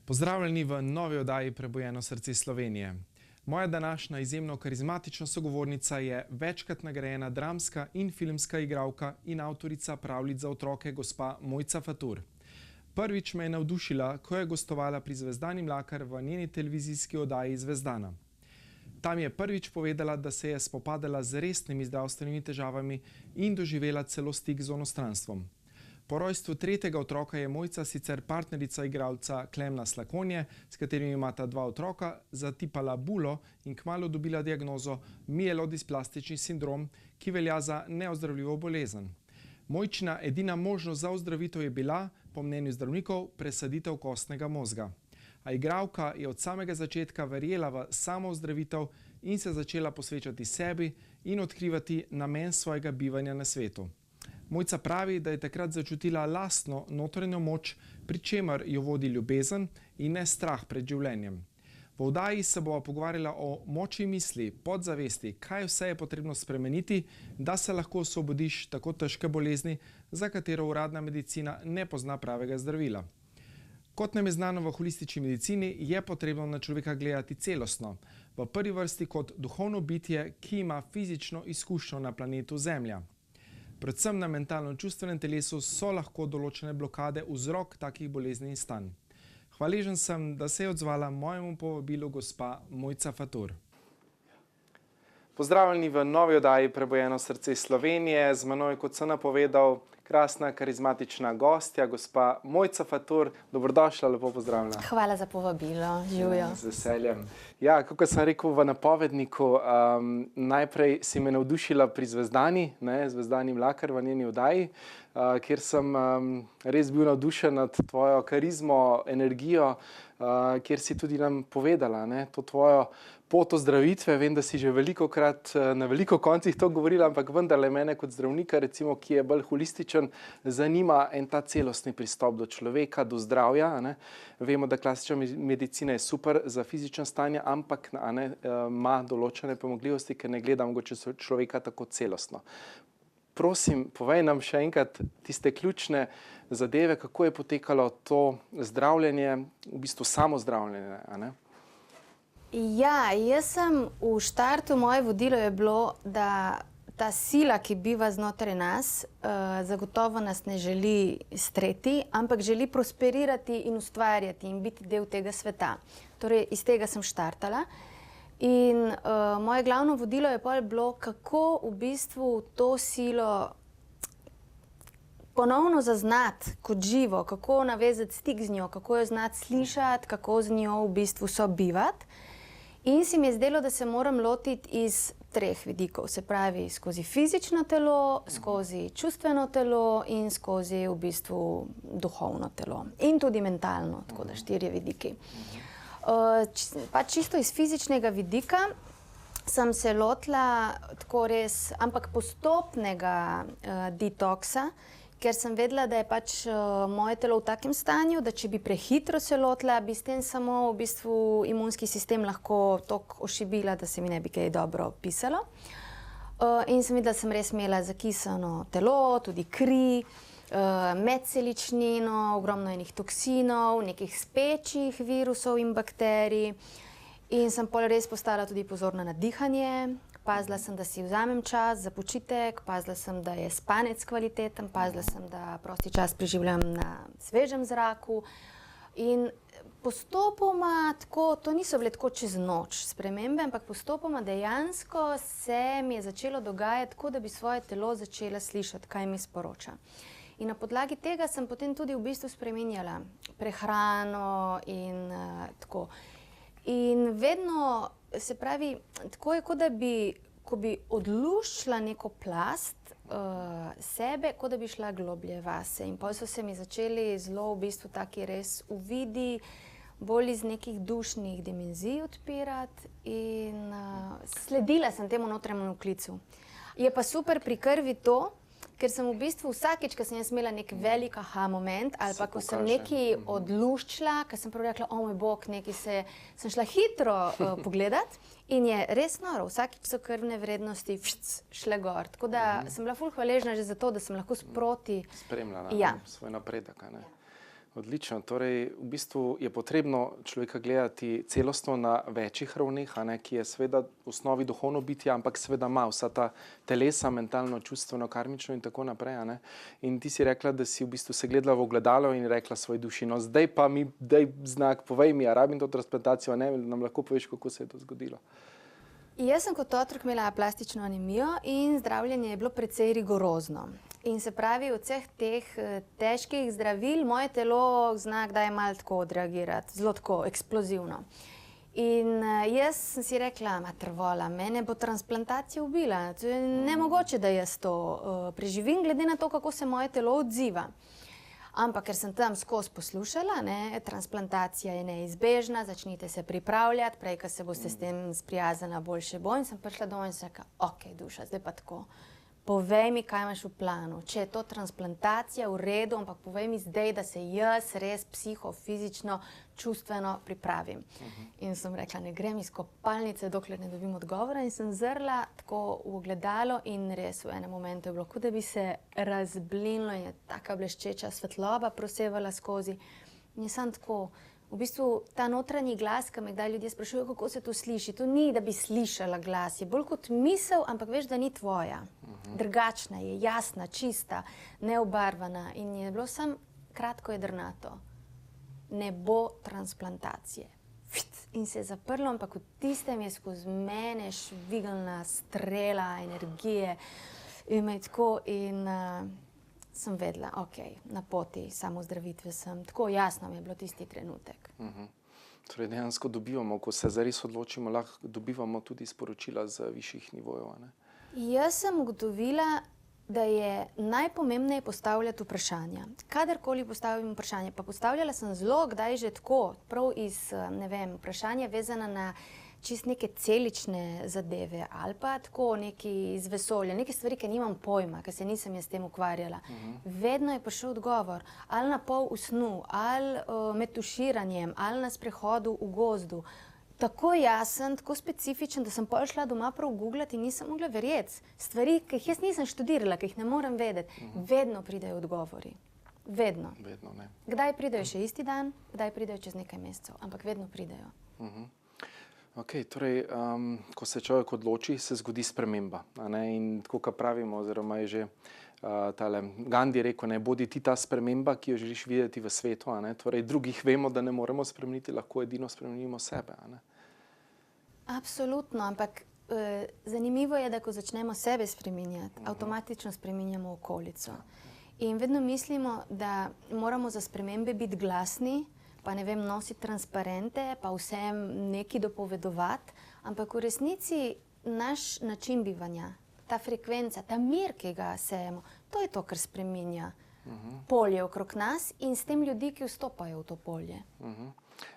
Pozdravljeni v novi oddaji Prebujeno srce Slovenije. Moja današnja izjemno karizmatična sogovornica je večkrat nagrajena dramska in filmska igralka in avtorica pravljic za otroke gospa Mojca Fatur. Prvič me je navdušila, ko je gostovala pri Zvezdani Mlakar v njeni televizijski oddaji Zvezdana. Tam je prvič povedala, da se je spopadala z resnimi zdravstvenimi težavami in doživela celo stik z onostranstvom. Po rojstvu tretjega otroka je Mojca sicer partnerica igralca Klemna Slakonje, s katerim imata dva otroka, zatipala bulo in kmalu dobila diagnozo mielodisplastični sindrom, ki velja za neozdravljivo bolezen. Mojčina edina možnost za ozdravitev je bila, po mnenju zdravnikov, presaditev kostnega možga. A igralka je od samega začetka verjela v samoozdravitev in se začela posvečati sebi in odkrivati namen svojega bivanja na svetu. Mojca pravi, da je takrat začutila lastno notranjo moč, pri čemer jo vodi ljubezen in ne strah pred življenjem. V oddaji se bova pogovarjala o moči misli, podzavesti, kaj vse je potrebno spremeniti, da se lahko osvobodiš tako težke bolezni, za katero uradna medicina ne pozna pravega zdravila. Kot nam je znano v holistični medicini, je potrebno na človeka gledati celostno, v prvi vrsti kot duhovno bitje, ki ima fizično izkušnjo na planetu Zemlja. Predvsem na mentalno-čustvenem telesu so lahko določene blokade vzrok takih bolezni in stanj. Hvaležen sem, da se je odzvala mojemu povabilu gospa Mojca Fatur. Pozdravljeni v novi oddaji Prebujeno srce Slovenije. Z menoj, kot sem napovedal, krasna, karizmatična gostja, gospa Mojca Fatur. Dobrodošla, lepo pozdravljena. Hvala za povabilo, živjo. Z veseljem. Ja, kako sem rekel v napovedniku, najprej si me navdušila pri Zvezdani Mlakar v njeni oddaji, kjer sem res bil navdušen nad tvojo karizmo, energijo, kjer si tudi nam povedala, to tvojo pot ozdravitve. Vem, da si že velikokrat na veliko koncih to govorila, ampak vendarle mene kot zdravnika, recimo, ki je bolj holističen, zanima en ta celostni pristop do človeka, do zdravja. Vemo, da klasična medicina je super za fizično stanje, ampak ima določene pomanjkljivosti, ker ne gleda mogoče človeka tako celostno. Prosim, povej nam še enkrat tiste ključne zadeve, kako je potekalo to zdravljenje, v bistvu samo zdravljenje. Ja, jaz sem v štartu, moje vodilo je bilo, da ta sila, ki biva znotraj nas, zagotovo nas ne želi streti, ampak želi prosperirati in ustvarjati in biti del tega sveta. Torej, iz tega sem štartala. In moje glavno vodilo je potem bilo, kako v bistvu to silo ponovno zaznati kot živo, kako navezati stik z njo, kako jo znati slišati, kako z njo v bistvu sobivati. In se mi je zdelo, da se moram lotiti iz treh vidikov, se pravi skozi fizično telo, skozi čustveno telo in skozi v bistvu duhovno telo. In tudi mentalno, tako da 4 vidiki. Pa čisto iz fizičnega vidika sem se lotila tako res, ampak postopnega detoksa, ker sem vedela, da je pač moje telo v takem stanju, da če bi prehitro se lotila, bi s tem samo v bistvu imunski sistem lahko toliko ošibila, da se mi ne bi kaj dobro pisalo. In sem videla, da sem res imela zakisano telo, tudi kri, medceličnino, ogromno enih toksinov, nekih spečih virusov in bakterij. In sem pol res postala tudi pozorna na dihanje. Pazila sem, da si vzamem čas za počitek, pazila sem, da je spanec kvaliteten, pazila sem, da prosti čas preživljam na svežem zraku. In postopoma, tako, to niso bile tako čez noč spremembe, ampak postopoma dejansko se mi je začelo dogajati tako, da bi svoje telo začela slišati, kaj mi sporoča. In na podlagi tega sem potem tudi v bistvu spreminjala prehrano in tako. In vedno, se pravi, tako je, kot da bi, ko bi odluščila neko plast sebe, kot da bi šla globlje vase. In potem so se mi začeli zelo v bistvu taki res uvidi, bolj iz nekih dušnih dimenzij odpirati in sledila sem temu notranjemu klicu. Je pa super pri krvi to, ker sem v bistvu vsakič, ko sem jaz imela nek velik aha moment, ali pa ko sem nekaj odluščila, ko sem prvo rekla, o moj bog, nekaj sem šla hitro pogledati in je res noro, vsakič so krvne vrednosti šle gor. Tako da sem bila ful hvaležna že za to, da sem lahko sproti spremljala svoj napredek. V Odlično. Torej, v bistvu je potrebno človeka gledati celostno na večjih ravneh, ki je seveda v osnovi duhovno bitje, ampak seveda ima vsa ta telesa, mentalno, čustveno, karmično in tako naprej. In ti si rekla, da si v bistvu se gledala v ogledalo in rekla svoji duši, no zdaj pa mi daj znak, povej mi, a rabim to transplantacijo, ne, nam lahko poveš, kako se je to zgodilo. Jaz sem kot otrok imela plastično anemijo in zdravljenje je bilo precej rigorozno. In se pravi, od vseh teh težkih zdravil moje telo zna kdaj malo tako odreagirati, zelo tako eksplozivno. In jaz sem si rekla, matervola, mene bo transplantacija ubila. To je nemogoče, da jaz to preživim, glede na to, kako se moje telo odziva. Ampak ker sem tam skozi poslušala, transplantacija je neizbežna, začnite se pripravljati, prej, ko se boste s tem sprijaznila, boljše bo. In sem prišla domov in sem rekla, ok, duša, zdaj pa tako. Povej mi, kaj imaš v planu. Če je to transplantacija, v redu, ampak povej mi zdaj, da se jaz res psihofizično, čustveno pripravim. In sem rekla, ne grem iz kopalnice, dokler ne dobim odgovora. In sem zrla tako v ogledalo in res v enem momentu je bilo, kot da bi se razblinilo in je taka bleščeča svetloba prosevala skozi. In je samo tako, v bistvu ta notranji glas, ki me kdaj ljudje sprašujejo, kako se to sliši. To ni, da bi slišala glas, je bolj kot misel, ampak veš, da ni tvoja. Drugačna je, jasna, čista, neobarvana in je bilo samo kratko jedrnato. Ne bo transplantacije. In se je zaprlo, ampak v tistem je skozi mene švigalna strela energije in me tako in sem vedela, ok, na poti samozdravitve sem. Tako jasno mi je bilo tisti trenutek. Torej dejansko dobivamo, ko se zares odločimo, lahko dobivamo tudi sporočila z višjih nivojev, ne? Jaz sem ugotovila, da je najpomembneje postavljati vprašanja. Kadarkoli postavim vprašanje, pa postavljala sem zelo, kdaj že tako, prav iz, ne vem, vprašanja vezana na čist neke celične zadeve ali pa tako neki iz vesolja, neke stvari, ki nimam pojma, ker se nisem jaz s tem ukvarjala. Vedno je prišel odgovor, ali na pol v snu, ali med tuširanjem, ali na sprehodu v gozdu. Tako jasen, tako specifičen, da sem pol šla doma prav googlati in nisem mogla verjeti. Stvari, ki jih jaz nisem študirala, ki jih ne morem vedeti, vedno pridejo odgovori. Vedno. Vedno, ne. Kdaj pridejo še isti dan, kdaj pridejo čez nekaj mesecev, ampak vedno pridejo. Ok, torej, ko se človek odloči, se zgodi sprememba. In tako, kot pravimo, oziroma je že tale Gandhi rekel, ne bodi ti ta sprememba, ki jo želiš videti v svetu. Torej, drugih vemo, da ne moremo spremeniti, lahko edino spremenimo sebe. Absolutno, ampak zanimivo je, da ko začnemo sebe spreminjati, avtomatično spreminjamo okolico. In vedno mislimo, da moramo za spremembe biti glasni, pa ne vem, nositi transparente, pa vsem nekaj dopovedovati, ampak v resnici naš način bivanja, ta frekvenca, ta mir, ki ga sejemo, to je to, kar spreminja polje okrog nas in s tem ljudi, ki vstopajo v to polje.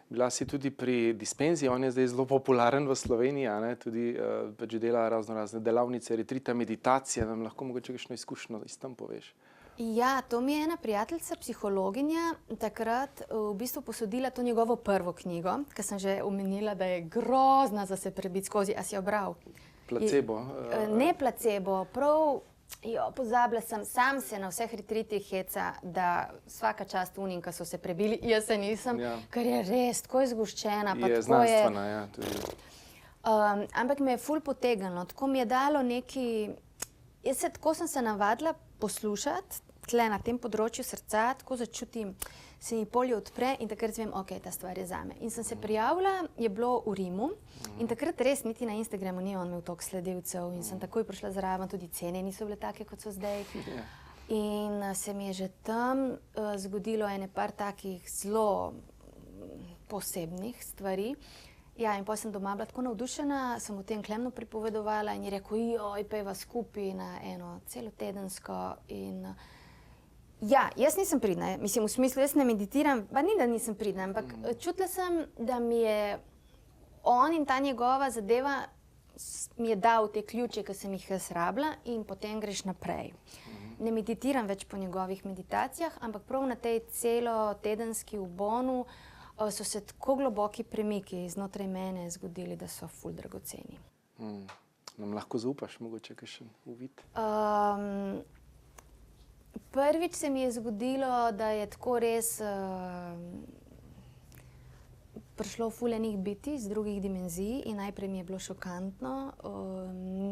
Bila si tudi pri Dispenzi, on je zdaj zelo popularen v Sloveniji, tudi pač dela razne delavnice, retrita, meditacije, nam lahko mogoče kakšno izkušnjo iz tam poveš? Ja, to mi je ena prijateljica, psihologinja, takrat v bistvu posodila to njegovo prvo knjigo, ki sem že omenila, da je grozna za se prebiti skozi. A si jo bral? Placebo? Ne placebo, prav, pozabila sem, sam se na vseh retritih heca, da svaka čast unim, ki so se prebili, jaz se nisem, ker je res tako izgoščena. Je znanstvena, ja, tudi. Ampak me je ful potegnilo, tako mi je dalo neki, tako sem se navadila poslušati, tle na tem področju srca, tako začutim, se mi polje odpre in takrat vem, ok, ta stvar je zame. In sem se prijavila, je bilo v Rimu in takrat res niti na Instagramu ni on imel toliko sledilcev in sem takoj prišla zraven, tudi cene niso bile take, kot so zdaj. In se mi je že tam zgodilo ene par takih zelo posebnih stvari. Ja, in potem sem doma bila tako navdušena, sem o tem Klemnu pripovedovala in je rekel, joj, pejva skupaj na eno celotedensko in ja, jaz nisem pridna, mislim, v smislu, jaz ne meditiram, pa ni, da nisem pridna, ampak čutila sem, da mi je on in ta njegova zadeva mi je dal te ključe, ki sem jih jaz rabila in potem greš naprej. Ne meditiram več po njegovih meditacijah, ampak prav na tej celotedenski v Bonu so se tako globoki premiki znotraj mene zgodili, da so ful dragoceni. Nam lahko zaupaš mogoče kakšen uvid? Prvič se mi je zgodilo, da je tako res prišlo ful enih bitij iz drugih dimenzij in najprej mi je bilo šokantno.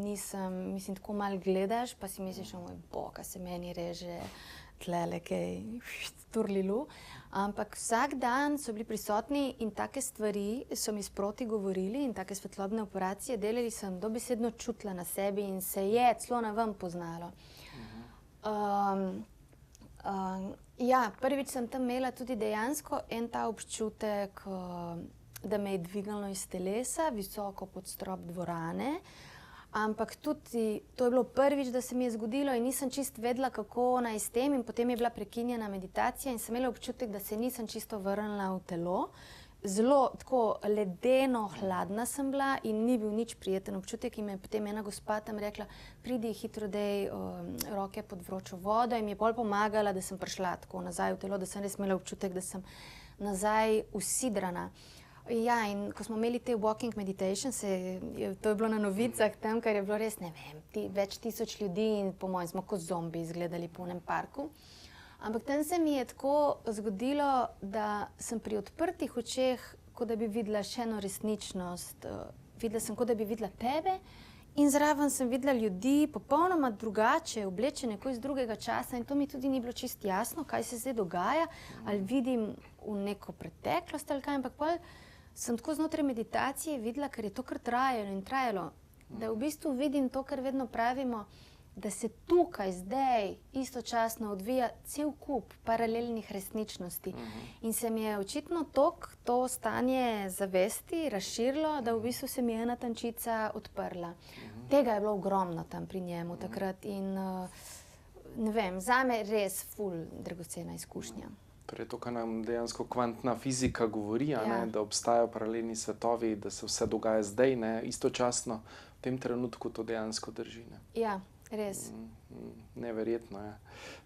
Mislim, tako malo gledaš, pa si misliš, moj bog, a se meni reže tlele kaj turlilu. Ampak vsak dan so bili prisotni in take stvari so mi sproti govorili in take svetlobne operacije delali, sem dobesedno čutila na sebi in se je celo na ven poznalo. Ja, prvič sem tam imela tudi dejansko en ta občutek, da me je dvignilo iz telesa, visoko pod strop dvorane. Ampak tudi to je bilo prvič, da se mi je zgodilo in nisem čist vedela, kako naj s tem, in potem je bila prekinjena meditacija in sem imela občutek, da se nisem čisto vrnila v telo. Zelo tako ledeno hladna sem bila in ni bil nič prijeten občutek in me je potem ena gospa tam rekla, pridi hitro dej roke pod vročo vodo, in mi je pol pomagala, da sem prišla tako nazaj v telo, da sem res imela občutek, da sem nazaj usidrana. Ja, in ko smo imeli te walking meditation, to je bilo na novicah tam, kar je bilo res, ne vem, več tisoč ljudi in po mojem smo kot zombi izgledali po enem parku. Ampak tam se mi je tako zgodilo, da sem pri odprtih očeh, kot da bi videla še eno resničnost. Videla sem, kot da bi videla tebe in zraven sem videla ljudi popolnoma drugače, oblečene kot iz drugega časa in to mi tudi ni bilo čisto jasno, kaj se zdaj dogaja, ali vidim v neko preteklost ali kaj, ampak pol sem tako znotraj meditacije videla, ker je to kar trajalo in trajalo, da v bistvu vidim to, kar vedno pravimo, da se tukaj, zdaj, istočasno odvija cel kup paralelnih resničnosti. In se mi je očitno to stanje zavesti razširilo, da v bistvu se mi je ena tančica odprla. Tega je bilo ogromno tam pri njemu takrat in ne vem, zame res ful dragocena izkušnja. Torej to, kar nam dejansko kvantna fizika govori, da obstajajo paralelni svetovi, da se vse dogaja zdaj, istočasno, v tem trenutku to dejansko drži. Ja, res. Neverjetno je.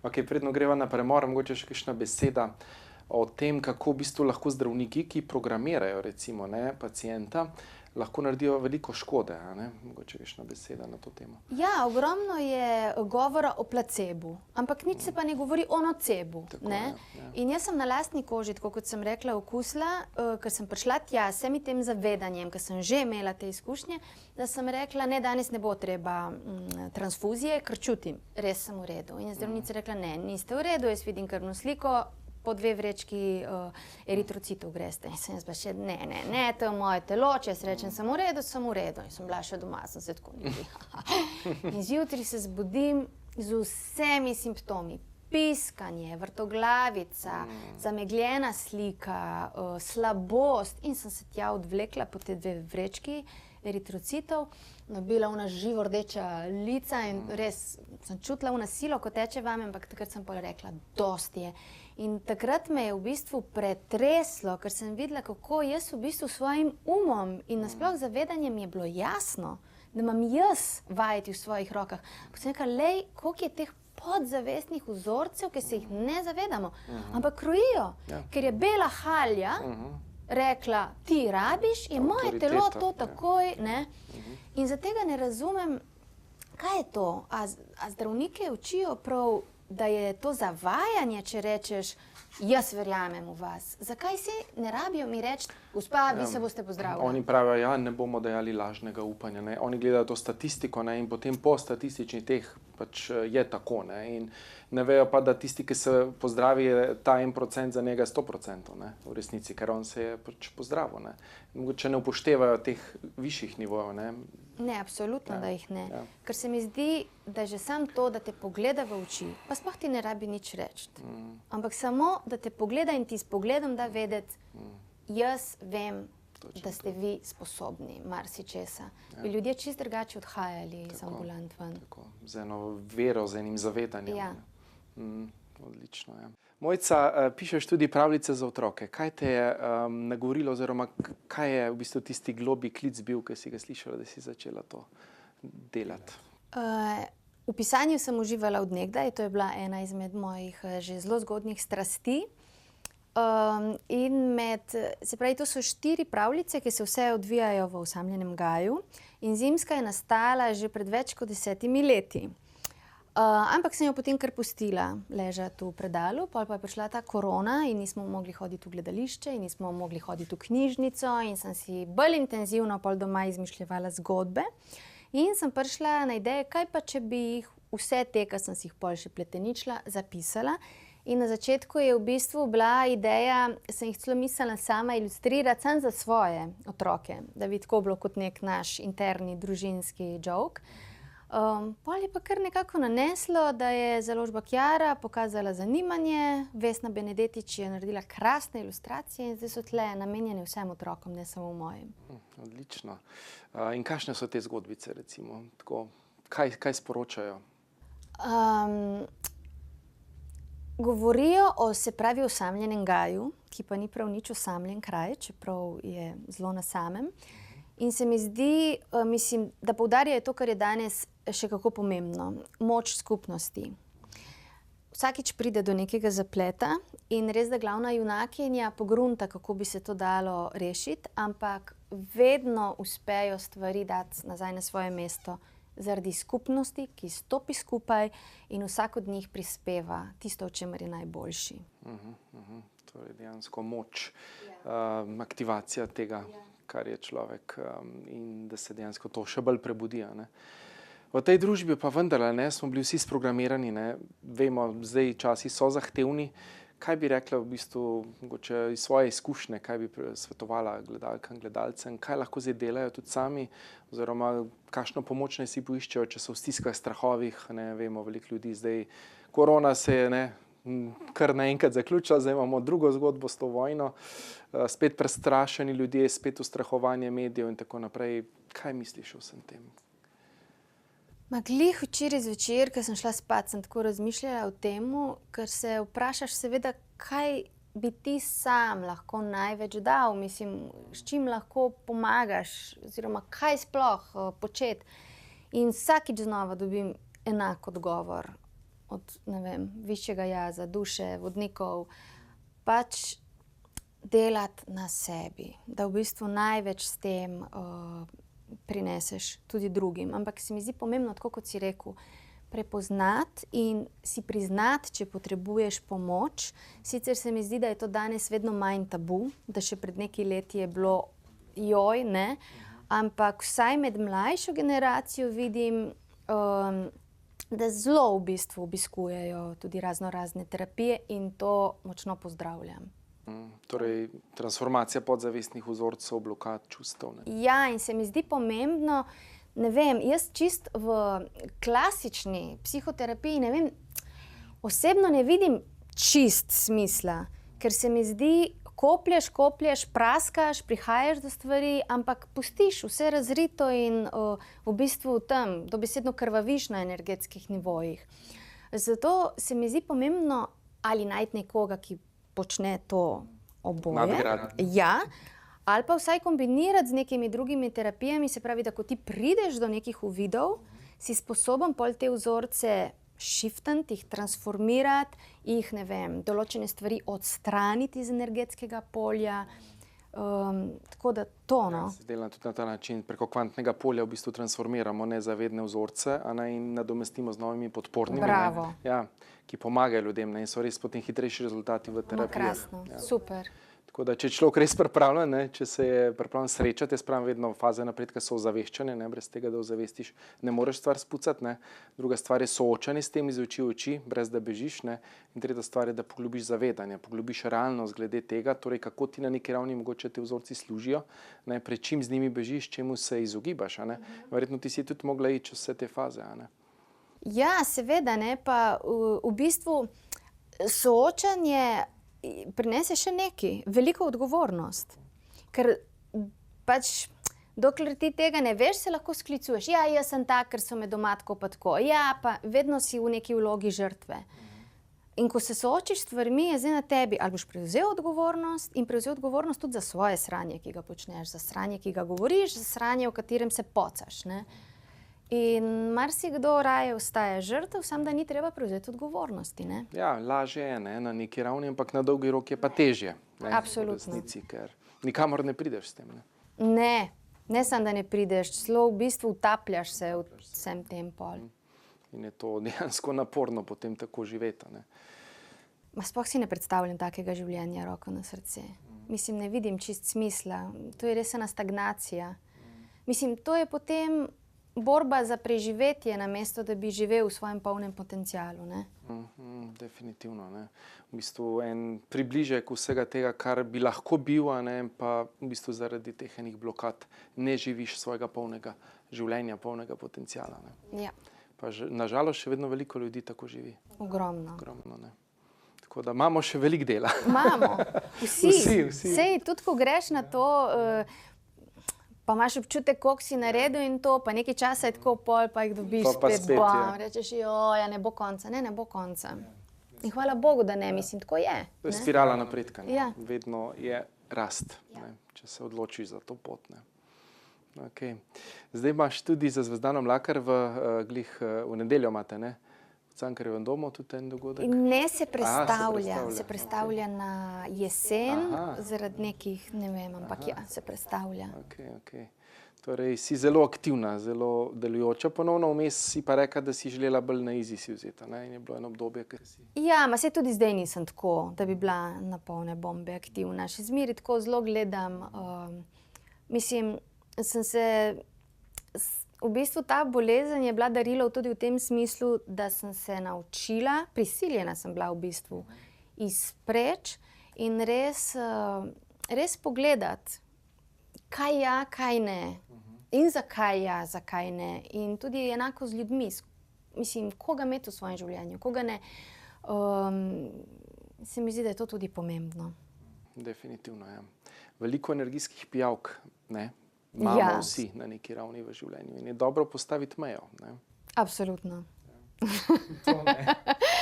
Okay, predno greva na premor, mogoče še kakšna beseda o tem, kako v bistvu lahko zdravniki, ki programirajo recimo pacienta, lahko naredijo veliko škode. Mogoče kakšna beseda na to temo. Ja, ogromno je govora o placebu, ampak nič se pa ne govori o nocebo. In jaz sem na lastni koži, tako kot sem rekla, okusila, ker sem prišla tja s vsemi tem zavedanjem, ker sem že imela te izkušnje, da sem rekla, ne, danes ne bo treba transfuzije, ker čutim, res sem v redu. In je zdravnica rekla, ne, niste v redu, jaz vidim krvno sliko, po 2 vrečki eritrocitov greste. In sem jaz bila še, ne, to je moje telo, če jaz rečem, sem v redu. In sem bila še doma, sem se tako nekaj. In zjutraj se zbudim z vsemi simptomi. Piskanje, vrtoglavica, zamegljena slika, slabost. In sem se tja odvlekla po te 2 vrečki eritrocitov, bila ona živo rdeča lica in res sem čutila ona silo, ko teče vame, ampak takrat sem pa rekla, dosti je. In takrat me je v bistvu pretreslo, ker sem videla, kako jaz v bistvu svojim umom in nasploh zavedanjem je bilo jasno, da imam jaz vajeti v svojih rokah. Ko sem rekla, lej, koliko je teh podzavestnih vzorcev, ki se jih ne zavedamo, ampak krojijo, ker je bela halja rekla, ti rabiš, je moje telo to takoj, ne? In za tega ne razumem, kaj je to? A zdravnike učijo prav, da je to zavajanje, če rečeš, jaz verjamem v vas. Zakaj si ne rabijo mi reči, gospa, vi se boste pozdravili? Oni pravijo, ja, ne bomo dajali lažnega upanja. Oni gledajo to statistiko in potem po statističnih teh pač je tako. In ne vejo pa, da tisti, ki se pozdravi, je ta 1% za njega 100% v resnici, ker on se je pač pozdravil. Mogoče ne upoštevajo teh višjih nivojev. Ne, absolutno, da jih ne. Ker se mi zdi, da je že sam to, da te pogleda v oči, pa sploh ti ne rabi nič reči. Ampak samo, da te pogleda in ti s pogledom da vedeti, jaz vem, da ste vi sposobni marsičesa. Bi ljudje čisto drugače odhajali iz ambulant ven. Z eno vero, z enim zavedanjem. Odlično, ja. Mojca, pišeš tudi pravljice za otroke. Kaj te je nagovorilo oziroma kaj je v bistvu tisti globlji klic bil, ki si ga slišala, da si začela to delati? V pisanju sem uživala od nekdaj, to je bila ena izmed mojih že zelo zgodnjih strasti. Se pravi, to so 4 pravljice, ki se vse odvijajo v osamljenem gaju in zimska je nastala že pred več kot 10 leti. Ampak sem jo potem kar pustila ležati v predalu, pol pa je prišla ta korona in nismo mogli hoditi v gledališče in nismo mogli hoditi v knjižnico in sem si bolj intenzivno pol doma izmišljevala zgodbe. In sem prišla na idejo, kaj pa če bi jih vse te, ki sem si jih pol še pleteničila, zapisala. In na začetku je v bistvu bila ideja, sem jih celo mislila sama ilustrirati samo za svoje otroke, da bi tako bilo kot nek naš interni družinski joke. Pol je pa kar nekako naneslo, da je založba Kiara pokazala zanimanje, Vesna Benedetič je naredila krasne ilustracije in zdaj so tle namenjene vsem otrokom, ne samo mojim. Odlično. In kakšne so te zgodbice, recimo? Tako, kaj sporočajo? Govorijo o, se pravi, osamljenem gaju, ki pa ni prav nič osamljen kraj, čeprav je zelo na samem. In se mi zdi, mislim, da poudarjajo to, kar je danes še kako pomembno. Moč skupnosti. Vsakič pride do nekega zapleta in res, da glavna junakinja pogrunta, kako bi se to dalo rešiti, ampak vedno uspejo stvari dati nazaj na svoje mesto zaradi skupnosti, ki stopi skupaj in vsak od njih prispeva tisto, v čemer je najboljši. Torej dejansko moč, aktivacija tega, kar je človek in da se dejansko to še bolj prebudi. V tej družbi pa vendarle smo bili vsi sprogramirani, vemo, zdaj časi so zahtevni. Kaj bi rekla v bistvu, mogoče iz svoje izkušnje, kaj bi svetovala gledalkam, gledalcem, kaj lahko zdaj delajo tudi sami, oziroma kakšno pomoč naj si poiščejo, če so v stiskah, strahovih, vemo, veliko ljudi zdaj, korona se je kar naenkrat zaključila, zdaj imamo drugo zgodbo s to vojno, spet prestrašeni ljudje, spet ustrahovanje medijev in tako naprej. Kaj misliš o vsem tem? Glih včeraj zvečer, ko sem šla spat, sem tako razmišljala o tem, ker se vprašaš seveda, kaj bi ti sam lahko največ dal, mislim, s čim lahko pomagaš, oziroma kaj sploh početi. In vsakič znova dobim enak odgovor od, višjega jaza, duše, vodnikov, pač delati na sebi, da v bistvu največ s tem prineseš tudi drugim. Ampak se mi zdi pomembno, tako kot si rekel, prepoznati in si priznati, če potrebuješ pomoč. Sicer se mi zdi, da je to danes vedno manj tabu, da še pred nekaj leti je bilo joj, ampak vsaj med mlajšo generacijo vidim, da zelo v bistvu obiskujejo tudi razne terapije in to močno pozdravljam. Torej, transformacija podzavestnih vzorcev, blokad, čustev. Ja, in se mi zdi pomembno, jaz čist v klasični psihoterapiji, osebno ne vidim čist smisla, ker se mi zdi, koplješ, praskaš, prihajaš do stvari, ampak pustiš vse razrito in v bistvu tam dobesedno krvaviš na energetskih nivojih. Zato se mi zdi pomembno ali najti nekoga, ki počne to oboje. Ja, ali pa vsaj kombinirati z nekimi drugimi terapijami, se pravi, da ko ti prideš do nekih uvidov, si sposoben pol te vzorce shiftati, jih transformirati, jih, določene stvari odstraniti iz energetskega polja. Tako da to, Delam tudi na ta način, preko kvantnega polja v bistvu transformiramo nezavedne vzorce in nadomestimo z novimi podpornimi, ki pomagajo ljudem in so res potem hitrejši rezultati v terapiji. Krasno, super. Tako da, če je človek res pripravljen, če se je pripravljen srečati, jaz pravim vedno faze napredka so ozaveščanje, brez tega, da ozavestiš, ne moreš stvar spucati. Druga stvar je soočanje s tem iz oči v oči, brez da bežiš. In tretja stvar je, da poglobiš zavedanje, poglobiš realnost glede tega, torej kako ti na neki ravni mogoče te vzorci služijo, pred čim z njimi bežiš, čemu se izogibaš. Verjetno ti si tudi mogla iti čez vse te faze. Ja, seveda, pa v bistvu soočanje prinese še nekaj, veliko odgovornost. Ker pač, dokler ti tega ne veš, se lahko sklicuješ. Ja, jaz sem tak, ker so me doma tako pa tako. Ja, pa vedno si v neki vlogi žrtve. In ko se soočiš s stvarmi, je zdaj na tebi, ali boš prevzel odgovornost in prevzel odgovornost tudi za svoje sranje, ki ga počneš, za sranje, ki ga govoriš, za sranje, v katerem se pocaš. In marsikdo raje ostaja žrtev, samo da ni treba prevzeti odgovornosti. Ja, lažje je na neki ravni, ampak na dolgi rok je pa težje. Absolutno. V resnici, ker nikamor ne prideš s tem. Ne samo da ne prideš, celo v bistvu utapljaš se v vsem tem pol. In je to dejansko naporno potem tako živeti. Ne. Sploh si ne predstavljam takega življenja, roko na srce. Mislim, ne vidim čist smisla. To je res ena stagnacija. Mislim, to je potem borba za preživetje, namesto da bi živel v svojem polnem potencialu. Ne? Definitivno. Ne. V bistvu en približek vsega tega, kar bi lahko bil, pa v bistvu zaradi teh enih blokad ne živiš svojega polnega življenja, polnega potenciala. Ne. Ja. Pa nažalost še vedno veliko ljudi tako živi. Ogromno. Ne. Tako da imamo še veliko dela. Imamo. Vsi. Vsi. Sej, tudi ko greš na to, pa imaš občutek, koliko si naredil in to, pa nekaj časa je tako pol, pa jih dobiš pa spet, ja. Rečeš, ja, ne bo konca. Ne bo konca. In hvala Bogu, da ne, mislim, tako je. To je spirala napredka. Ja. Vedno je rast, ne, če se odločiš za to pot. Ne. Okay. Zdaj imaš tudi za Zvezdano Mlakar v nedeljo imate, ne? V Cankarjevem domu tudi en dogodek? Ne, se prestavlja na jesen, zaradi nekih, ne vem, ampak ja, se prestavlja. Okay. Torej si zelo aktivna, zelo delujoča ponovno, vmes si pa rekla, da si želela bolj na izi si vzeti, ne? In je bilo eno obdobje, ker si... Ja, saj tudi zdaj nisem tako, da bi bila na polne bombe aktivna. Še zmeraj tako zelo gledam, mislim, v bistvu ta bolezen je bila darilo tudi v tem smislu, da sem se naučila, prisiljena sem bila v bistvu izpreč in res pogledati, kaj ja, kaj ne in zakaj ja, zakaj ne. In tudi enako z ljudmi, mislim, koga imeti v svojem življenju, koga ne. Se mi zdi, da je to tudi pomembno. Definitivno, ja. Veliko energijskih pijavk, ne? Imamo vsi na neki ravni v življenju in je dobro postaviti mejo. Ne? Absolutno.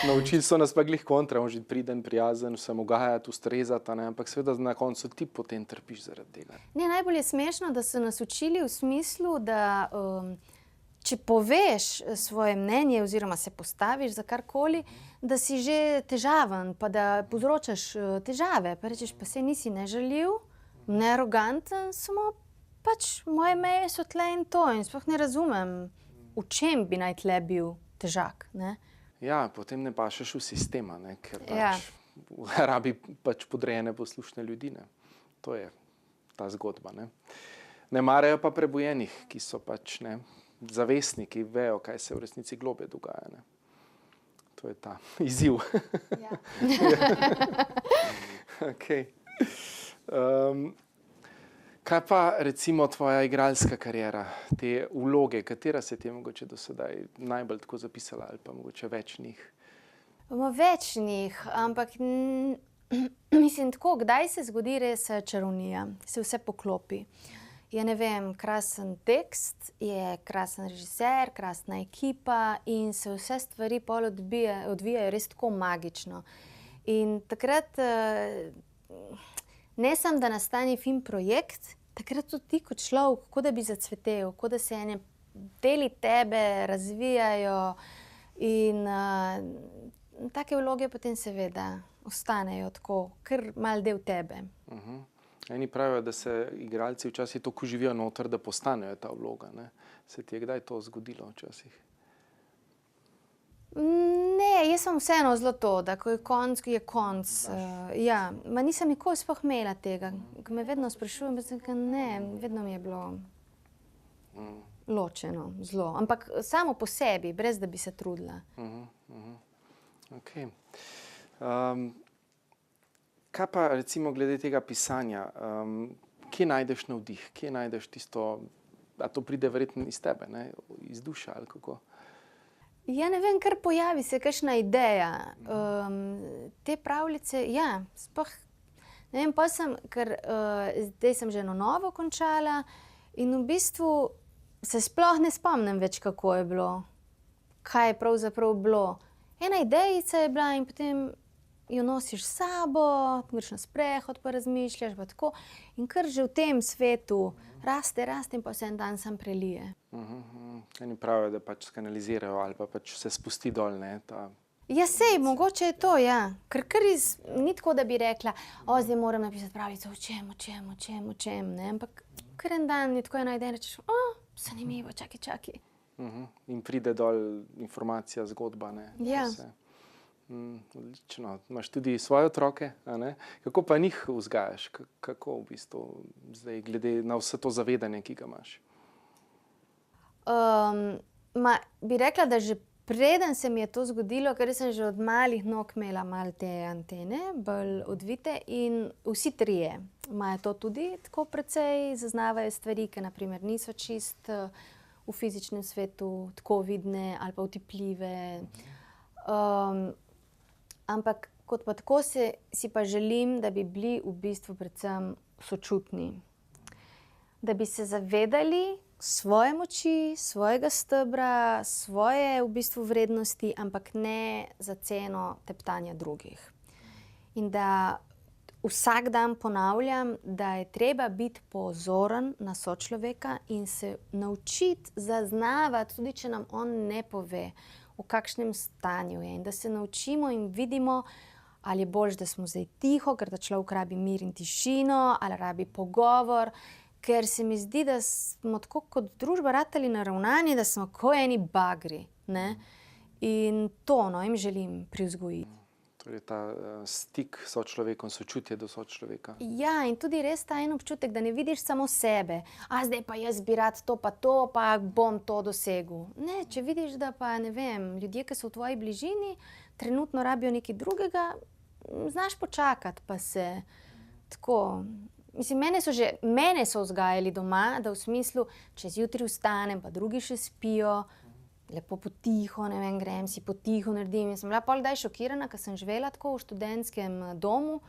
Naučili so nas pa glih kontra, on že priden, prijazen, se ugajati, ustrezati, ampak seveda na koncu ti potem trpiš zaradi tega. Ne, najbolj je smešno, da so nas učili v smislu, da če poveš svoje mnenje oziroma se postaviš za karkoli, da si že težaven, pa da povzročaš težave. Pa rečeš, pa se nisi nežaljiv, nearoganten, samo pač moje meje so tle in to in sploh ne razumem, v čem bi naj tle bil težak. Ne? Ja, potem ne pašeš v sistema, ne? Ker pač rabi pač podrejene poslušne ljudi. Ne? To je ta zgodba. Ne marajo pa prebojenih, ki so pač zavestniki, vejo, kaj se v resnici globlje dogaja. Ne? To je ta izziv. Ja. Okay. Kaj pa recimo tvoja igralska kariera, te vloge, katera se ti je mogoče do sedaj najbolj tako zapisala ali pa mogoče več njih? Več njih, ampak mislim tako, kdaj se zgodi res čarovnija, se vse poklopi. Ja, ne vem, krasen tekst, je krasen režiser, krasna ekipa in se vse stvari pol odvijajo res tako magično. In takrat ne samo, da nastane fin projekt, takrat tudi ti kot človek, kot da bi zacvetel, kot da se ene deli tebe razvijajo in take vloge potem seveda ostanejo tako, kar mal del tebe. Eni pravijo, da se igralci včasih tako živijo noter, da postanejo ta vloga. Ne? Se ti je kdaj to zgodilo včasih? Ne, jaz sem vseeno zelo to, da ko je konc, je konc. Ja, nisem nikoli sploh imela tega. Ko me vedno sprašujem, ne, vedno mi je bilo ločeno, zelo. Ampak samo po sebi, brez da bi se trudila. Okay. Kaj pa recimo glede tega pisanja? Kje najdeš navdih? Kje najdeš tisto, a to pride verjetno iz tebe, ne? Iz duše ali kako? Ja, ne vem, kar pojavi se kakšna ideja. Te pravljice, ja, sploh, ne vem, pa sem, ker zdaj sem že eno novo končala in v bistvu se sploh ne spomnim več, kako je bilo, kaj je pravzaprav bilo. Ena idejica je bila in potem jo nosiš s sabo, greš na sprehod pa razmišljaš, pa tako. In kar že v tem svetu raste in pa se en dan sam prelije. Eni pravijo, da pač skanalizirajo ali pa pač se spusti dol, ne? Ja, sej, mogoče je to, ja. Ker ni tako, da bi rekla, zdaj moram napisati pravljico, o čem, ne? Ampak kar en dan je tako ena ideja in rečeš, zanimivo, čakaj. In pride dol informacija, zgodba. Ne? Ja. Odlično. Imaš tudi svoje otroke, a ne? Kako pa njih vzgajaš? Kako v bistvu zdaj, glede na vse to zavedanje, ki ga imaš? Bi rekla, da že preden se mi je to zgodilo, ker sem že od malih nog imela malo te antene, bolj odvite, in vsi trije imajo to tudi tako precej, zaznavajo stvari, ki naprimer niso čist v fizičnem svetu tako vidne ali pa otipljive. Ampak kot pa tako si pa želim, da bi bili v bistvu predvsem sočutni. Da bi se zavedali svoje moči, svojega stebra, svoje v bistvu vrednosti, ampak ne za ceno teptanja drugih. In da vsak dan ponavljam, da je treba biti pozoren na sočloveka in se naučiti zaznavati, tudi če nam on ne pove, v kakšnem stanju je. In da se naučimo in vidimo, ali je boljše, da smo zdaj tiho, ker da človek rabi mir in tišino, ali rabi pogovor. Ker se mi zdi, da smo tako kot družba ratali naravnani, da smo kot eni bagri. Ne? In to jim želim privzgojiti. Torej ta stik s sočlovekom, sočutje do sočloveka. Ja, in tudi res ta en občutek, da ne vidiš samo sebe. Zdaj pa jaz bi rad to, pa bom to dosegel. Ne, če vidiš, da pa ne vem, ljudje, ki so v tvoji bližini, trenutno rabijo nekaj drugega, znaš počakati, pa se tako. Mislim, mene so vzgajali doma, da v smislu, če zjutraj vstanem, pa drugi še spijo, lepo potiho, ne vem, grem si potiho, naredim. In sem bila pol kdaj šokirana, ker sem živela tako v študentskem domu,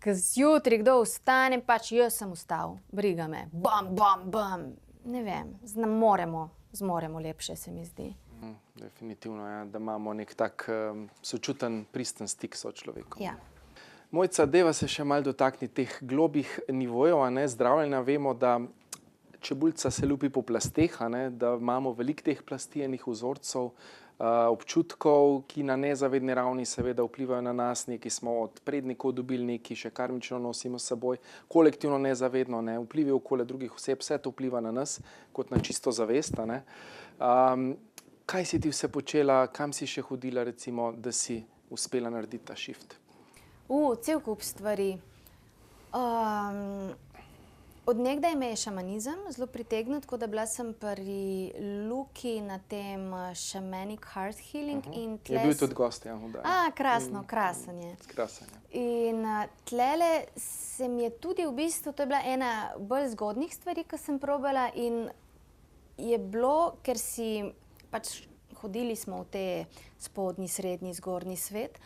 ker zjutraj kdo vstane, pač jaz sem vstal, briga me, bam, bam, bam. Ne vem, zmoremo lepše, se mi zdi. Definitivno, ja, da imamo nek tak sočuten, pristen stik s sočlovekom. Ja. Mojca, deva se še malo dotakni teh globih nivojev, zdravljenja. Vemo, da čebulica se lupi po plasteh, da imamo veliko teh plasti, enih vzorcev, občutkov, ki na nezavedni ravni seveda vplivajo na nas, neki smo od prednikov dobili, neki še karmično nosimo s seboj, kolektivno nezavedno, vplivi okolja drugih oseb, vse to vpliva na nas, kot na čisto zavest. Kaj si ti vse počela, kam si še hodila, recimo, da si uspela narediti ta shift? Cel kup stvari. Od nekdaj me je šamanizem zelo pritegnil, tako da bila sem pri Luki na tem Shamanic Heart Healing. Je bil tudi gost, ja. Krasno, krasen je. Krasen, ja. In tlele se mi je tudi v bistvu, to je bila ena bolj zgodnih stvari, ki sem probala, in je bilo, ker si pač hodili smo v te spodnji, srednji, zgornji svet.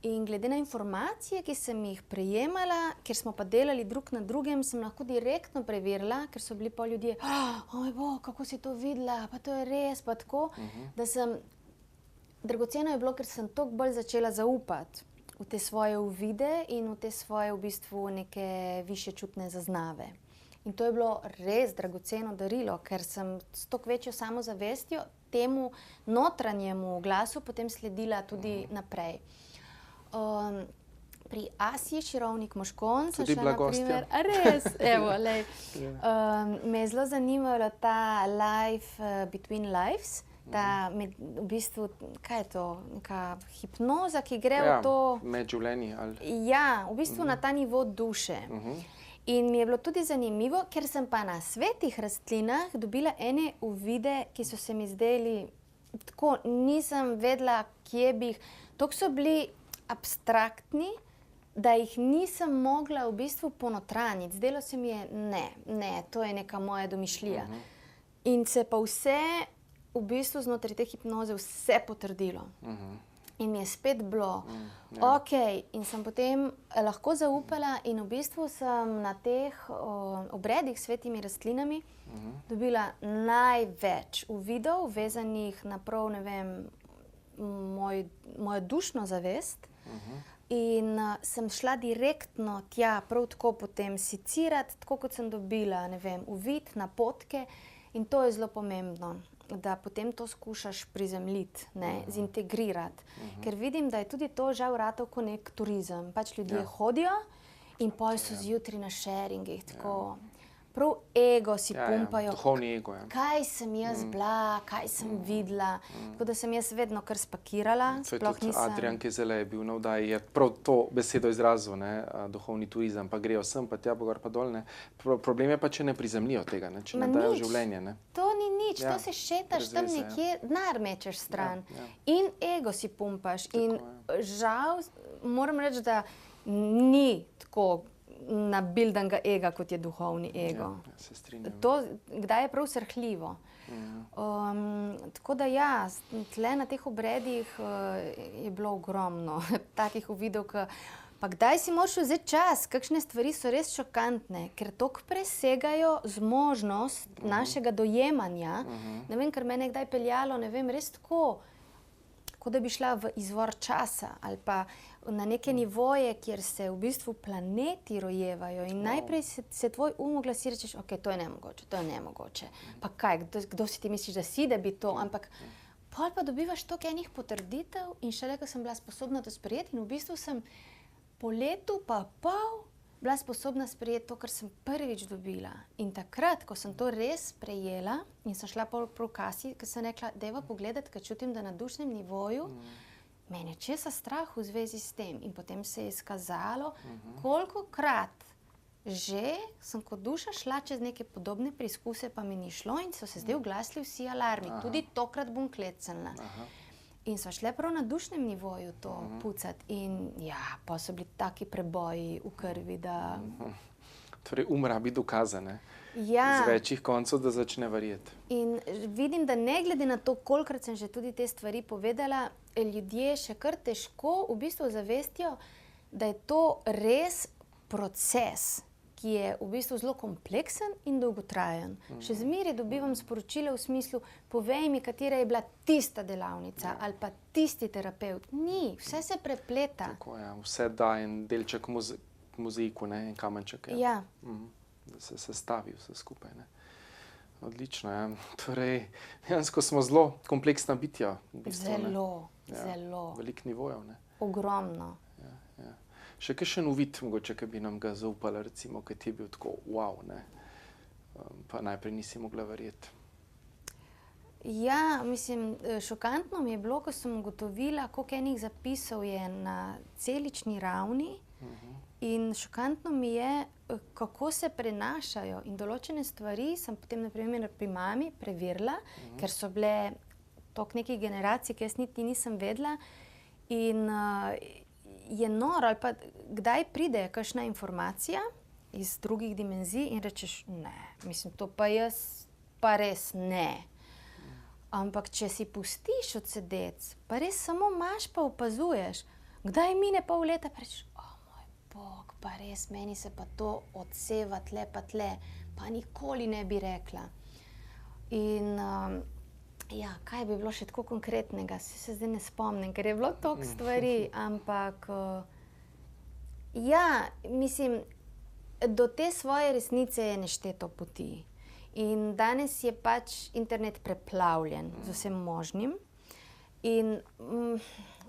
In glede na informacije, ki sem jih prejemala, ker smo pa delali drug na drugem, sem lahko direktno preverila, ker so bili pa ljudje, kako si to videla, pa to je res, pa tako, da dragoceno je bilo, ker sem toliko bolj začela zaupati v te svoje uvide in v te svoje v bistvu neke višje čutne zaznave. In to je bilo res dragoceno darilo, ker sem s toliko večjo samozavestjo temu notranjemu glasu potem sledila tudi naprej. Pri Asji Širovnik Moškon sem šla naprimer, res, evo, lej, me je zelo zanimalo ta life between lives, ta v bistvu, kaj je to, neka hipnoza, ki gre v to... Med življenji, ali... Ja, v bistvu na ta nivo duše. In mi je bilo tudi zanimivo, ker sem pa na svetih rastlinah dobila ene uvide, ki so se mi zdeli, tako nisem vedela, kje bi jih, toliko so bili abstraktni, da jih nisem mogla v bistvu ponotranjiti. Zdelo se mi je, ne, to je neka moja domišljija. In se pa vse, v bistvu znotraj te hipnoze, vse potrdilo. In mi je spet bilo, in sem potem lahko zaupala in v bistvu sem na teh obredih s svetimi rastlinami dobila največ uvidov, vezanih na prav, ne vem, mojo dušno zavest. In sem šla direktno tja, prav tako potem secirati, tako kot sem dobila, ne vem, uvid, napotke, in to je zelo pomembno, da potem to skušaš prizemljiti, zintegrirati. Ker vidim, da je tudi to žal ratov kot nek turizem. Pač ljudje hodijo in pol so zjutraj na sharingih, tako. prav ego si pumpajo. Duhovni ego, ja. Kaj sem jaz bila, kaj sem videla. Tako da sem jaz vedno kar spakirala. To je tudi Adrian Kezele je bil na vdaji, je prav to besedo izrazil, duhovni turizem, pa grejo sem, pa tja, pa gor, pa dol. Problem je pa, če ne prizemljijo tega, če ne dajo življenje. To ni nič, to se šetaš tam nekje, denar mečeš stran. In ego si pumpaš. In žal, moram reči, da ni tako nabildanega ega, kot je duhovni ego. Ja, se strinjam. To, kdaj je prav srhljivo. Tako da ja, tle na teh obredih je bilo ogromno takih uvidov, pa kdaj si moraš vzeti čas, kakšne stvari so res šokantne, ker toliko presegajo zmožnost našega dojemanja. Ne vem, ker me je kdaj peljalo, ne vem, res tako, kot da bi šla v izvor časa ali pa na neke nivoje, kjer se v bistvu planeti rojevajo in najprej se tvoj oglasi, rečeš, ok, to je nemogoče. Pa kaj, kdo si ti misliš, da si, da bi to, ampak pol pa dobivaš toliko enih potrditev in šele, ko sem bila sposobna to sprejeti in v bistvu sem po letu pa pol bila sposobna sprejeti to, kar sem prvič dobila. In takrat, ko sem to res sprejela in sem šla prav kasi, ker sem rekla, dajva pogledati, ker čutim, da na dušnem nivoju mene česa strah v zvezi s tem. In potem se je izkazalo, kolikokrat že sem kot duša šla čez neke podobne preizkuse, pa mi ni šlo in so se zdaj oglasili vsi alarmi. Tudi tokrat bom klecnila. In so šle prav na dušnem nivoju to pucati. In ja, pa so bili taki preboji v krvi, da... Torej, rabi dokaze, ne? Ja. Z večjih koncev, da začne verjeti. In vidim, da ne glede na to, kolikrat sem že tudi te stvari povedala, ljudje še kar težko v bistvu zavestijo, da je to res proces, ki je v bistvu zelo kompleksen in dolgotrajen. Še zmeraj dobivam sporočila v smislu, povej mi, katera je bila tista delavnica ali pa tisti terapevt. Ni, vse se prepleta. Tako, ja, vse da en delček mozaiku, ne, en kamenček. Ja. Da se sestavi vse skupaj, ne. Odlično, ja. Torej, dejansko smo zelo kompleksna bitja. V bistvu, zelo. Veliko nivojev, ne. Ogromno. Ja. Še kakšen uvid, mogoče, ki bi nam ga zaupala, recimo, ki ti je bil tako wow, ne? Pa najprej nisi mogla verjeti. Ja, mislim, šokantno mi je bilo, ko sem ugotovila, koliko enih zapisov je na celični ravni in šokantno mi je, kako se prenašajo. In določene stvari sem potem, na primer, pri mami preverila, ker so bile toliko nekih generacij, ki jaz niti nisem vedela. In je noro, ali pa kdaj pride kakšna informacija iz drugih dimenzij in rečeš, ne, mislim, to pa jaz pa res ne. Ampak če si pustiš odsedeti, pa res samo imaš pa opazuješ, kdaj mine pol leta, pa rečeš, moj bog, pa res, meni se pa to odseva tle pa tle, pa nikoli ne bi rekla. In ja, kaj bi bilo še tako konkretnega, se zdaj ne spomnim, ker je bilo toliko stvari, ampak ja, mislim, do te svoje resnice je nešteto poti. In danes je pač internet preplavljen z vsem možnim in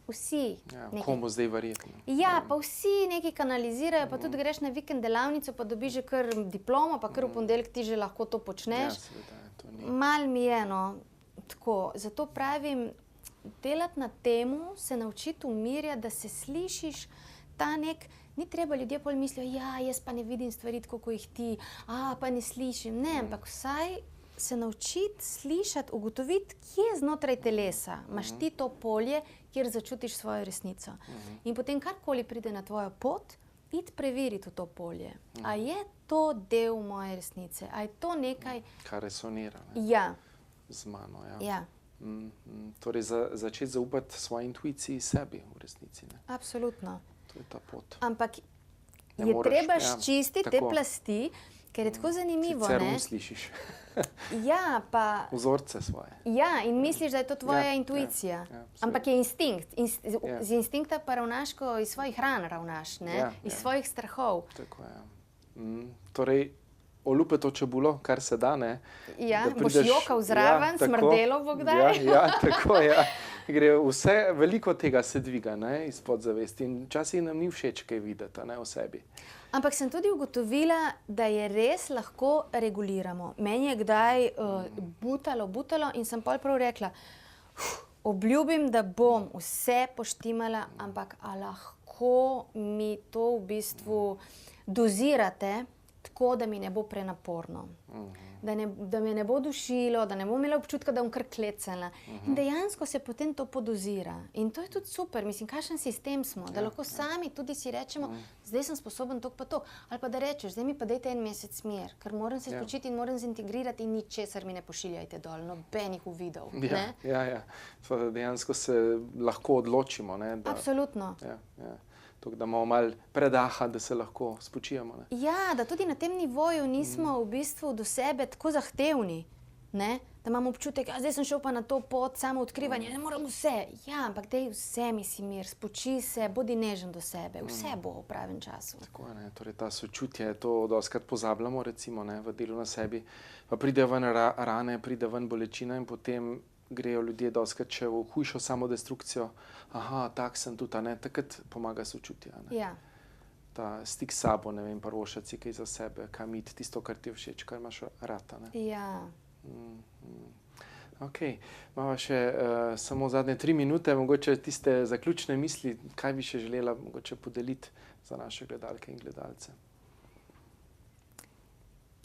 vsi... Ja, komu zdaj verjetno. Ja, pa vsi nekaj kanalizirajo, pa tudi greš na vikend delavnico, pa dobiš že kar diplomo, pa kar v ponedeljek ti že lahko to počneš. Ja, seveda, to ni. Mal mi je, no. Tako, zato pravim, delati na temu, se naučiti umirjati, da se slišiš ta nek, ni treba, ljudje pol mislijo, ja, jaz pa ne vidim stvari tako, ko jih ti, pa ne slišim, ne, ampak vsaj se naučiti slišati, ugotoviti, kje znotraj telesa imaš ti to polje, kjer začutiš svojo resnico. In potem karkoli pride na tvojo pot, iti preveriti v to polje. A je to del moje resnice? A je to nekaj... Kar resonira, ne? Ja. Z mano, ja. Ja. Torej, začeti zaupati svoji intuiciji sebi v resnici, ne? Absolutno. To je ta pot. Ampak je treba ščistiti te plasti, ker je tako zanimivo, ne? Sicer slišiš. Ja, pa... Vzorce svoje. Ja, in misliš, da je to tvoja intuicija. Ampak je instinkt. Z instinkta pa ravnaš, ko iz svojih ran ravnaš, ne? Iz svojih strahov. Tako, ja. Torej, olupe to čebulo, kar se da, ne? Ja, boš jokal zraven, smrdelo bo kdaj. Ja, tako, ja. Veliko tega se dviga, ne, iz podzavesti in včasih nam ni všeč kaj videti, ne, v sebi. Ampak sem tudi ugotovila, da je res lahko reguliramo. Meni je kdaj butalo in sem pol prav rekla, obljubim, da bom vse poštimala, ampak a lahko mi to v bistvu dozirate tako, da mi ne bo prenaporno. Da me ne bo dušilo, da ne bom imela občutka, da bom kar klecala. In dejansko se potem to podozira. In to je tudi super. Mislim, kakšen sistem smo, da lahko sami tudi si rečemo, zdaj sem sposoben toliko pa toliko. Ali pa da rečeš, zdaj mi pa dajte en mesec mir, ker moram se spočiti in moram zintegrirati in ničesar mi ne pošiljajte dol, nobenih uvidov. Ja. Dejansko se lahko odločimo. Ne, da, absolutno. Da imamo malo predaha, da se lahko spočijemo. Ne? Ja, da tudi na tem nivoju nismo v bistvu do sebe tako zahtevni, ne? Da imamo občutek, zdaj sem šel pa na to pot samo odkrivanja, ne moram vse. Ja, ampak daj vzemi si mir, spoči se, bodi nežen do sebe, vse bo v pravem času. Tako je, ne? Torej ta sočutje, to dostikrat pozabljamo recimo, ne? V delu na sebi, pa pride ven rane, pride ven bolečina in potem grejo ljudje dostikrat še v hujšo samodestrukcijo. Aha, tak sem tudi, ne, takrat pomaga sočutje. Ja. Ta stik s sabo, ne vem, prvošati si kaj za sebe, kam iti, tisto, kar ti je všeč, kar imaš rad. Ja. Ok, imamo še samo zadnje 3 minute, mogoče tiste zaključne misli, kaj bi še želela mogoče podeliti za naše gledalke in gledalce.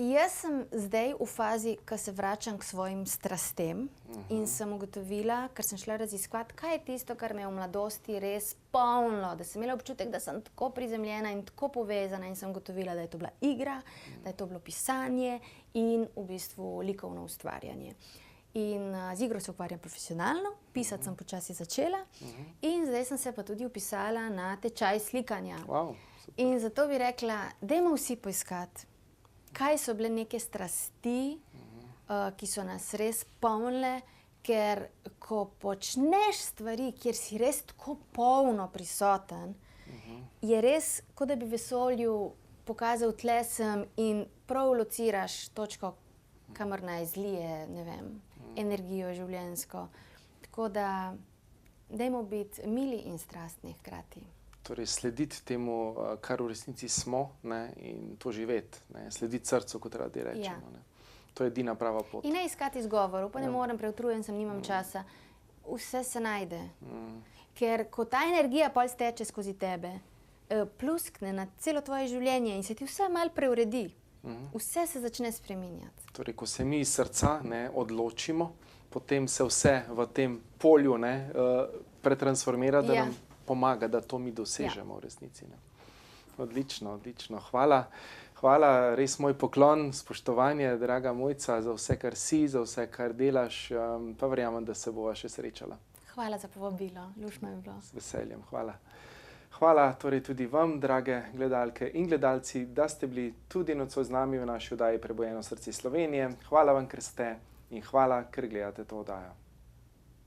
Jaz sem zdaj v fazi, ko se vračam k svojim strastem in sem ugotovila, ker sem šla raziskovati, kaj je tisto, kar me je v mladosti res polnilo, da sem imela občutek, da sem tako prizemljena in tako povezana in sem ugotovila, da je to bila igra, da je to bilo pisanje in v bistvu likovno ustvarjanje. In z igro se ukvarjam profesionalno, pisati sem počasi začela in zdaj sem se pa tudi vpisala na tečaj slikanja. Wow, in zato bi rekla, dajmo vsi poiskati, kaj so bile neke strasti, ki so nas res polnile, ker ko počneš stvari, kjer si res tako polno prisoten, je res, kot da bi vesolju pokazal tle sem in prav lociraš točko, kamor naj zlije, ne vem, energijo življenjsko. Tako da, dajmo biti mili in strastni hkrati. Torej, slediti temu, kar v resnici smo, ne, in to živeti, ne, slediti srcu, kot radi rečemo. Ne. To je edina prava pot. In ne iskati izgovorov, pa ne morem, preutrujen sem, nimam časa. Vse se najde. Ker ko ta energija pol steče skozi tebe, pluskne na celo tvoje življenje in se ti vse malo preuredi, vse se začne spreminjati. Torej, ko se mi iz srca odločimo, potem se vse v tem polju pretransformira, da nam pomaga, da to mi dosežemo v resnici. Ne. Odlično, odlično. Hvala, res moj poklon, spoštovanje, draga Mojca, za vse, kar si, za vse, kar delaš, pa verjamem, da se bova še srečala. Hvala za povabilo, luštno je bilo. Z veseljem, hvala. Hvala torej tudi vam, drage gledalke in gledalci, da ste bili tudi nocoj z nami v naši oddaji Prebujeno srce Slovenije. Hvala vam, ker ste in hvala, ker gledate to oddajo.